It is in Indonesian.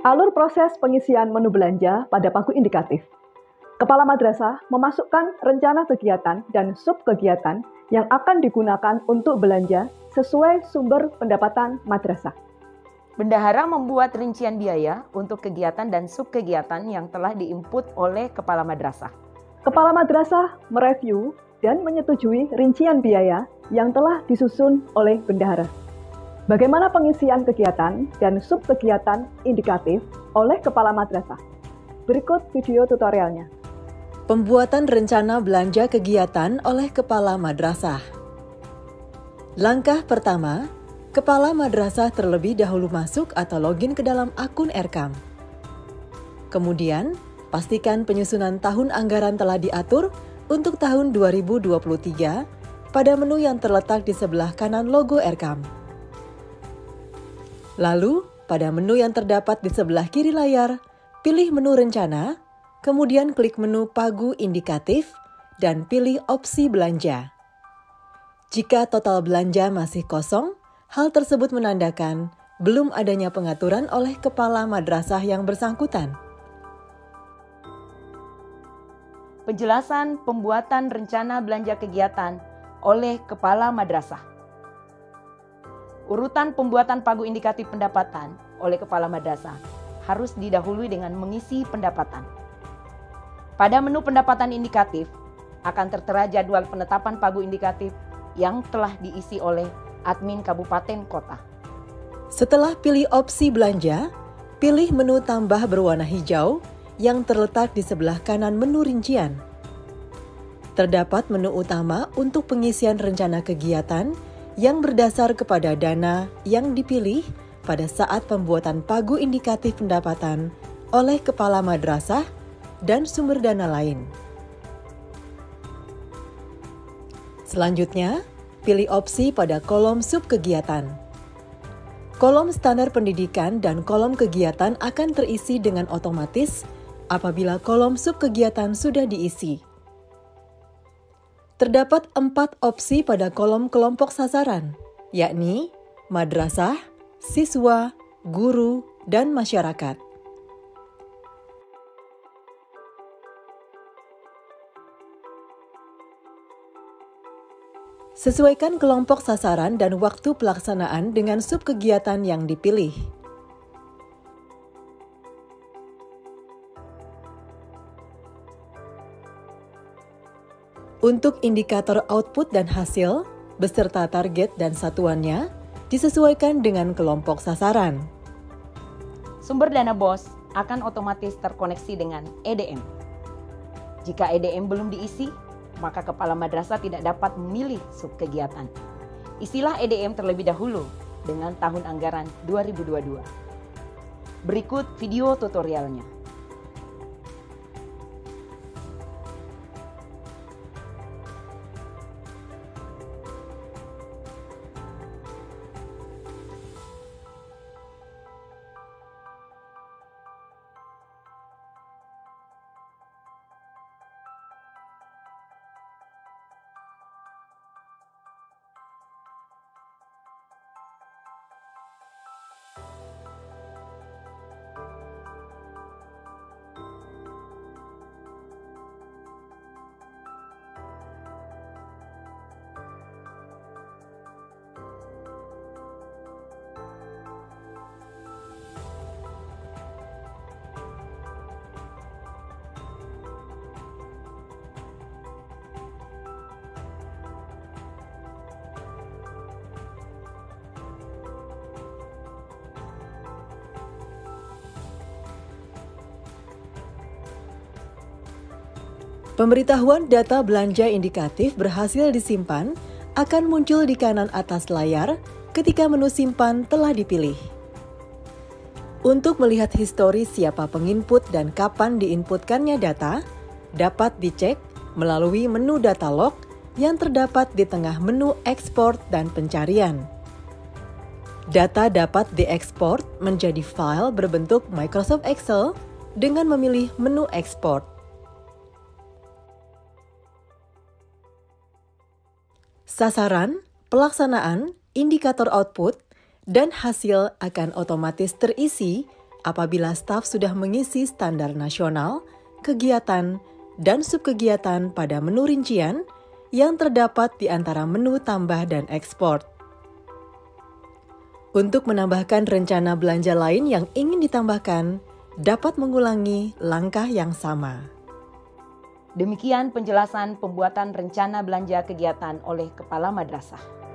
Alur proses pengisian menu belanja pada pagu indikatif. Kepala madrasah memasukkan rencana kegiatan dan subkegiatan yang akan digunakan untuk belanja sesuai sumber pendapatan madrasah. Bendahara membuat rincian biaya untuk kegiatan dan subkegiatan yang telah diinput oleh kepala madrasah. Kepala madrasah mereview dan menyetujui rincian biaya yang telah disusun oleh bendahara. Bagaimana pengisian kegiatan dan subkegiatan indikatif oleh kepala madrasah? Berikut video tutorialnya. Pembuatan rencana belanja kegiatan oleh kepala madrasah. Langkah pertama, kepala madrasah terlebih dahulu masuk atau login ke dalam akun Erkam. Kemudian, pastikan penyusunan tahun anggaran telah diatur untuk tahun 2023 pada menu yang terletak di sebelah kanan logo Erkam. Lalu, pada menu yang terdapat di sebelah kiri layar, pilih menu rencana, kemudian klik menu pagu indikatif, dan pilih opsi belanja. Jika total belanja masih kosong, hal tersebut menandakan belum adanya pengaturan oleh kepala madrasah yang bersangkutan. Penjelasan pembuatan rencana belanja kegiatan oleh kepala madrasah. Urutan pembuatan pagu indikatif pendapatan oleh kepala madrasah harus didahului dengan mengisi pendapatan. Pada menu pendapatan indikatif akan tertera jadwal penetapan pagu indikatif yang telah diisi oleh admin kabupaten kota. Setelah pilih opsi belanja, pilih menu tambah berwarna hijau yang terletak di sebelah kanan menu rincian. Terdapat menu utama untuk pengisian rencana kegiatan yang berdasar kepada dana yang dipilih pada saat pembuatan pagu indikatif pendapatan oleh kepala madrasah dan sumber dana lain. Selanjutnya, pilih opsi pada kolom subkegiatan. Kolom standar pendidikan dan kolom kegiatan akan terisi dengan otomatis apabila kolom subkegiatan sudah diisi. Terdapat 4 opsi pada kolom kelompok sasaran, yakni madrasah, siswa, guru, dan masyarakat. Sesuaikan kelompok sasaran dan waktu pelaksanaan dengan subkegiatan yang dipilih. Untuk indikator output dan hasil, beserta target dan satuannya, disesuaikan dengan kelompok sasaran. Sumber dana BOS akan otomatis terkoneksi dengan EDM. Jika EDM belum diisi, maka kepala madrasah tidak dapat memilih subkegiatan. Isilah EDM terlebih dahulu dengan tahun anggaran 2022. Berikut video tutorialnya. Pemberitahuan data belanja indikatif berhasil disimpan akan muncul di kanan atas layar ketika menu simpan telah dipilih. Untuk melihat histori siapa penginput dan kapan diinputkannya data, dapat dicek melalui menu data log yang terdapat di tengah menu ekspor dan pencarian. Data dapat diekspor menjadi file berbentuk Microsoft Excel dengan memilih menu ekspor. Sasaran, pelaksanaan, indikator output, dan hasil akan otomatis terisi apabila staf sudah mengisi standar nasional, kegiatan, dan subkegiatan pada menu rincian yang terdapat di antara menu tambah dan ekspor. Untuk menambahkan rencana belanja lain yang ingin ditambahkan, dapat mengulangi langkah yang sama. Demikian penjelasan pembuatan rencana belanja kegiatan oleh Kepala Madrasah.